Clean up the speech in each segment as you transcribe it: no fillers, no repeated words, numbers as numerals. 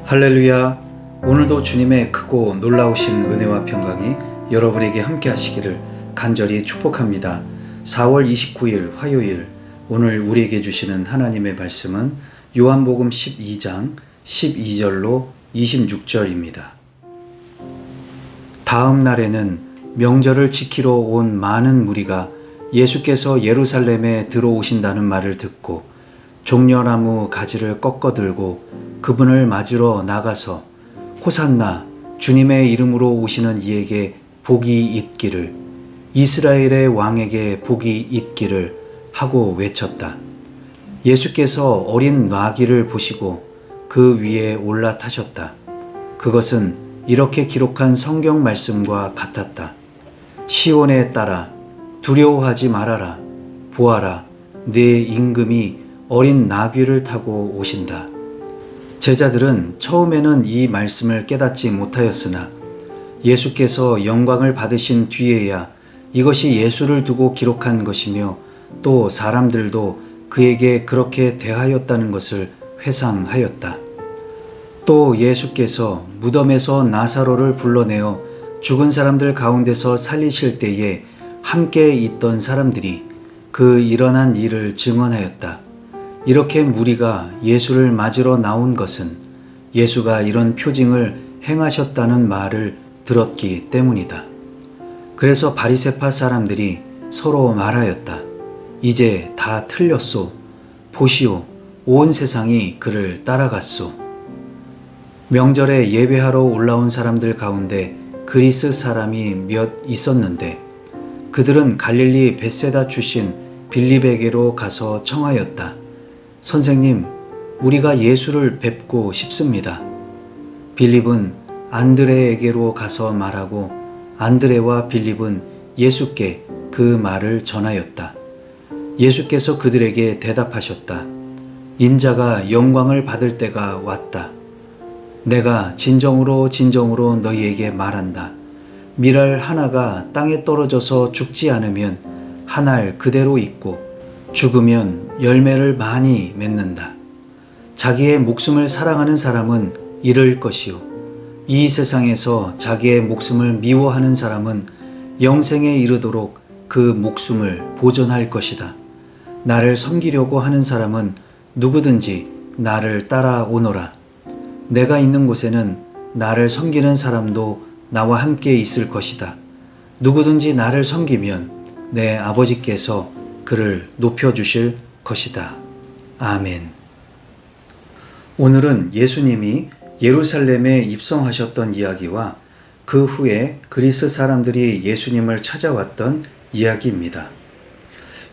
할렐루야. 오늘도 주님의 크고 놀라우신 은혜와 평강이 여러분에게 함께 하시기를 간절히 축복합니다. 4월 29일 화요일, 오늘 우리에게 주시는 하나님의 말씀은 요한복음 12장 12절로 26절입니다. 다음 날에는 명절을 지키러 온 많은 무리가 예수께서 예루살렘에 들어오신다는 말을 듣고 종려나무 가지를 꺾어 들고 그분을 맞으러 나가서 호산나 주님의 이름으로 오시는 이에게 복이 있기를, 이스라엘의 왕에게 복이 있기를 하고 외쳤다. 예수께서 어린 나귀를 보시고 그 위에 올라타셨다. 그것은 이렇게 기록한 성경 말씀과 같았다. 시온에 따라 두려워하지 말아라. 보아라, 내 임금이 어린 나귀를 타고 오신다. 제자들은 처음에는 이 말씀을 깨닫지 못하였으나 예수께서 영광을 받으신 뒤에야 이것이 예수를 두고 기록한 것이며 또 사람들도 그에게 그렇게 대하였다는 것을 회상하였다. 또 예수께서 무덤에서 나사로를 불러내어 죽은 사람들 가운데서 살리실 때에 함께 있던 사람들이 그 일어난 일을 증언하였다. 이렇게 무리가 예수를 맞으러 나온 것은 예수가 이런 표징을 행하셨다는 말을 들었기 때문이다. 그래서 바리새파 사람들이 서로 말하였다. 이제 다 틀렸소. 보시오, 온 세상이 그를 따라갔소. 명절에 예배하러 올라온 사람들 가운데 그리스 사람이 몇 있었는데 그들은 갈릴리 벳세다 출신 빌립에게로 가서 청하였다. 선생님, 우리가 예수를 뵙고 싶습니다. 빌립은 안드레에게로 가서 말하고 안드레와 빌립은 예수께 그 말을 전하였다. 예수께서 그들에게 대답하셨다. 인자가 영광을 받을 때가 왔다. 내가 진정으로 너희에게 말한다. 밀알 하나가 땅에 떨어져서 죽지 않으면 한 알 그대로 있고 죽으면 열매를 많이 맺는다. 자기의 목숨을 사랑하는 사람은 잃을 것이요, 이 세상에서 자기의 목숨을 미워하는 사람은 영생에 이르도록 그 목숨을 보존할 것이다. 나를 섬기려고 하는 사람은 누구든지 나를 따라오너라. 내가 있는 곳에는 나를 섬기는 사람도 나와 함께 있을 것이다. 누구든지 나를 섬기면 내 아버지께서 그를 높여주실 것이다. 아멘. 오늘은 예수님이 예루살렘에 입성하셨던 이야기와 그 후에 그리스 사람들이 예수님을 찾아왔던 이야기입니다.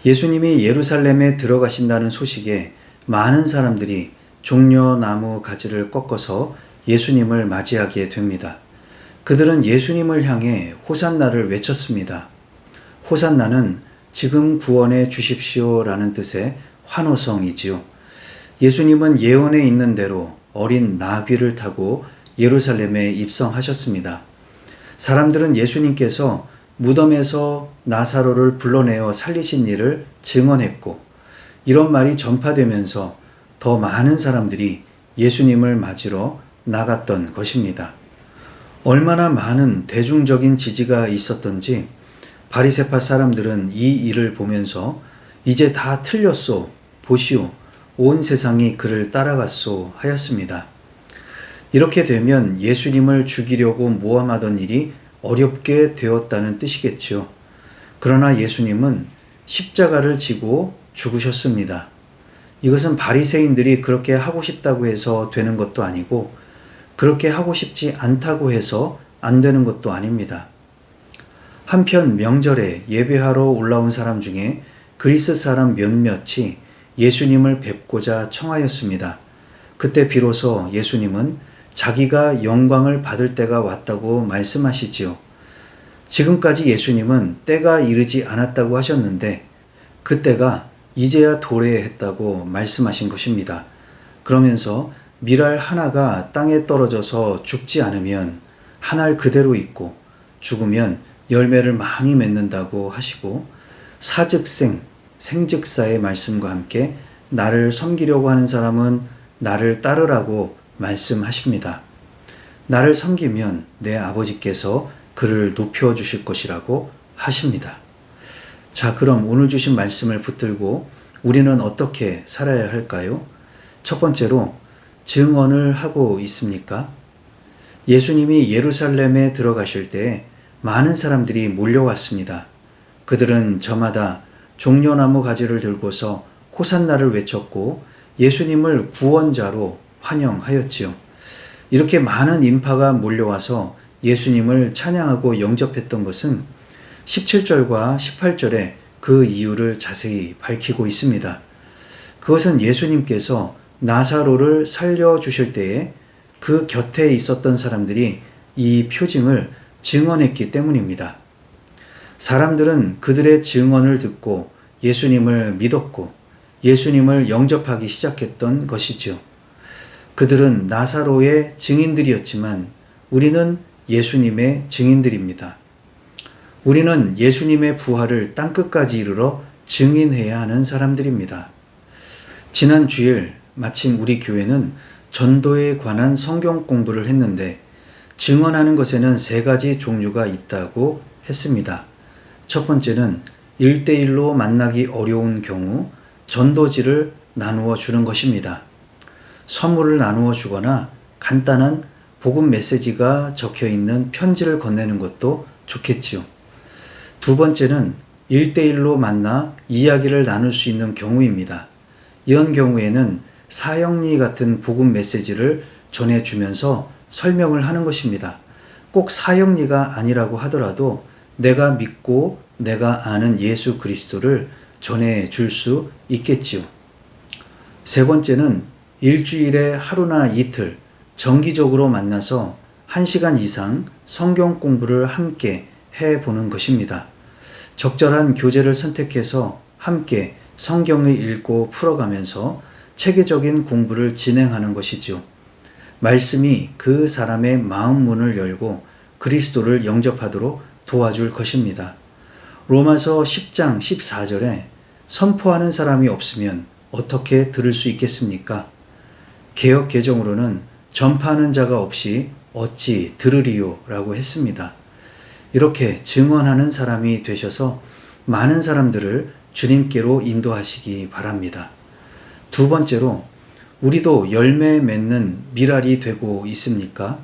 예수님이 예루살렘에 들어가신다는 소식에 많은 사람들이 종려나무 가지를 꺾어서 예수님을 맞이하게 됩니다. 그들은 예수님을 향해 호산나를 외쳤습니다. 호산나는 지금 구원해 주십시오라는 뜻의 환호성이지요. 예수님은 예언에 있는 대로 어린 나귀를 타고 예루살렘에 입성하셨습니다. 사람들은 예수님께서 무덤에서 나사로를 불러내어 살리신 일을 증언했고, 이런 말이 전파되면서 더 많은 사람들이 예수님을 맞으러 나갔던 것입니다. 얼마나 많은 대중적인 지지가 있었던지 바리새파 사람들은 이 일을 보면서 이제 다 틀렸소. 보시오, 온 세상이 그를 따라갔소 하였습니다. 이렇게 되면 예수님을 죽이려고 모함하던 일이 어렵게 되었다는 뜻이겠죠. 그러나 예수님은 십자가를 지고 죽으셨습니다. 이것은 바리새인들이 그렇게 하고 싶다고 해서 되는 것도 아니고 그렇게 하고 싶지 않다고 해서 안 되는 것도 아닙니다. 한편 명절에 예배하러 올라온 사람 중에 그리스 사람 몇몇이 예수님을 뵙고자 청하였습니다. 그때 비로소 예수님은 자기가 영광을 받을 때가 왔다고 말씀하시지요. 지금까지 예수님은 때가 이르지 않았다고 하셨는데 그 때가 이제야 도래했다고 말씀하신 것입니다. 그러면서 밀알 하나가 땅에 떨어져서 죽지 않으면 한 알 그대로 있고 죽으면 열매를 많이 맺는다고 하시고, 사즉생, 생즉사의 말씀과 함께 나를 섬기려고 하는 사람은 나를 따르라고 말씀하십니다. 나를 섬기면 내 아버지께서 그를 높여주실 것이라고 하십니다. 자, 그럼 오늘 주신 말씀을 붙들고 우리는 어떻게 살아야 할까요? 첫 번째로, 증언을 하고 있습니까? 예수님이 예루살렘에 들어가실 때 많은 사람들이 몰려왔습니다. 그들은 저마다 종려나무 가지를 들고서 호산나를 외쳤고 예수님을 구원자로 환영하였지요. 이렇게 많은 인파가 몰려와서 예수님을 찬양하고 영접했던 것은 17절과 18절에 그 이유를 자세히 밝히고 있습니다. 그것은 예수님께서 나사로를 살려주실 때에 그 곁에 있었던 사람들이 이 표징을 증언했기 때문입니다. 사람들은 그들의 증언을 듣고 예수님을 믿었고 예수님을 영접하기 시작했던 것이죠. 그들은 나사로의 증인들이었지만 우리는 예수님의 증인들입니다. 우리는 예수님의 부활을 땅끝까지 이르러 증인해야 하는 사람들입니다. 지난 주일 마침 우리 교회는 전도에 관한 성경 공부를 했는데 증언하는 것에는 3가지 종류가 있다고 했습니다. 첫 번째는 1대1로 만나기 어려운 경우 전도지를 나누어 주는 것입니다. 선물을 나누어 주거나 간단한 복음 메시지가 적혀 있는 편지를 건네는 것도 좋겠지요. 두 번째는 1대1로 만나 이야기를 나눌 수 있는 경우입니다. 이런 경우에는 사형리 같은 복음 메시지를 전해주면서 설명을 하는 것입니다. 꼭 사형리가 아니라고 하더라도 내가 믿고 내가 아는 예수 그리스도를 전해줄 수 있겠지요. 세 번째는 일주일에 하루나 이틀 정기적으로 만나서 1시간 이상 성경 공부를 함께 해보는 것입니다. 적절한 교재를 선택해서 함께 성경을 읽고 풀어가면서 체계적인 공부를 진행하는 것이죠. 말씀이 그 사람의 마음 문을 열고 그리스도를 영접하도록 도와줄 것입니다. 로마서 10장 14절에 선포하는 사람이 없으면 어떻게 들을 수 있겠습니까? 개역 개정으로는 전파하는 자가 없이 어찌 들으리요 라고 했습니다. 이렇게 증언하는 사람이 되셔서 많은 사람들을 주님께로 인도하시기 바랍니다. 두 번째로, 우리도 열매 맺는 미랄이 되고 있습니까?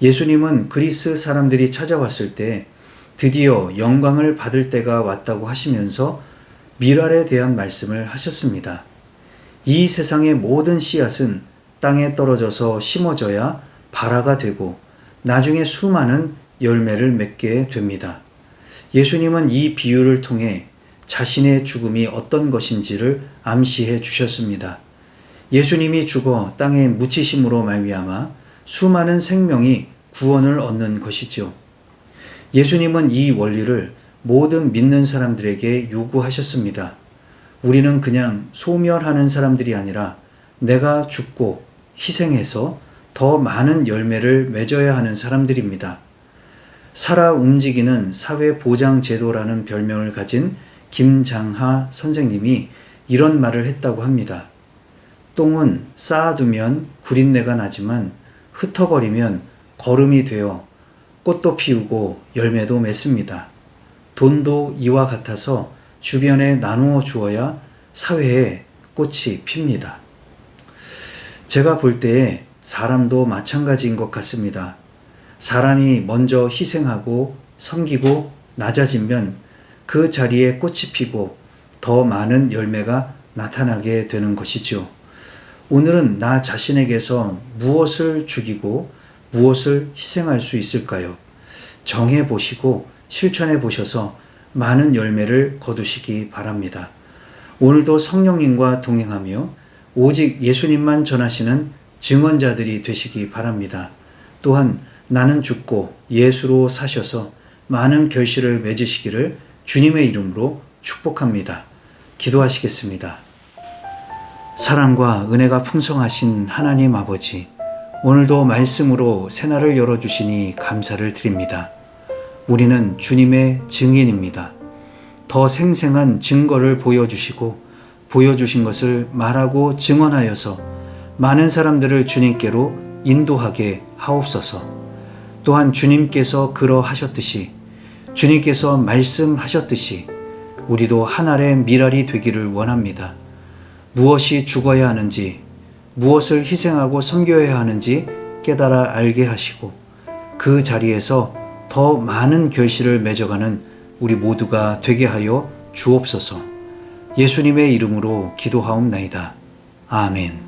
예수님은 그리스 사람들이 찾아왔을 때 드디어 영광을 받을 때가 왔다고 하시면서 미랄에 대한 말씀을 하셨습니다. 이 세상의 모든 씨앗은 땅에 떨어져서 심어져야 발화가 되고 나중에 수많은 열매를 맺게 됩니다. 예수님은 이 비유를 통해 자신의 죽음이 어떤 것인지를 암시해 주셨습니다. 예수님이 죽어 땅에 묻히심으로 말미암아 수많은 생명이 구원을 얻는 것이죠. 예수님은 이 원리를 모든 믿는 사람들에게 요구하셨습니다. 우리는 그냥 소멸하는 사람들이 아니라 내가 죽고 희생해서 더 많은 열매를 맺어야 하는 사람들입니다. 살아 움직이는 사회보장제도라는 별명을 가진 김장하 선생님이 이런 말을 했다고 합니다. 똥은 쌓아두면 구린내가 나지만 흩어버리면 거름이 되어 꽃도 피우고 열매도 맺습니다. 돈도 이와 같아서 주변에 나누어 주어야 사회에 꽃이 핍니다. 제가 볼 때에 사람도 마찬가지인 것 같습니다. 사람이 먼저 희생하고 섬기고 낮아지면 그 자리에 꽃이 피고 더 많은 열매가 나타나게 되는 것이죠. 오늘은 나 자신에게서 무엇을 죽이고 무엇을 희생할 수 있을까요? 정해 보시고 실천해 보셔서 많은 열매를 거두시기 바랍니다. 오늘도 성령님과 동행하며 오직 예수님만 전하시는 증언자들이 되시기 바랍니다. 또한 나는 죽고 예수로 사셔서 많은 결실을 맺으시기를 주님의 이름으로 축복합니다. 기도하시겠습니다. 사랑과 은혜가 풍성하신 하나님 아버지, 오늘도 말씀으로 새날을 열어주시니 감사를 드립니다. 우리는 주님의 증인입니다. 더 생생한 증거를 보여주시고 보여주신 것을 말하고 증언하여서 많은 사람들을 주님께로 인도하게 하옵소서. 또한 주님께서 그러하셨듯이, 주님께서 말씀하셨듯이 우리도 한 알의 밀알이 되기를 원합니다. 무엇이 죽어야 하는지, 무엇을 희생하고 섬겨야 하는지 깨달아 알게 하시고 그 자리에서 더 많은 결실을 맺어가는 우리 모두가 되게 하여 주옵소서. 예수님의 이름으로 기도하옵나이다. 아멘.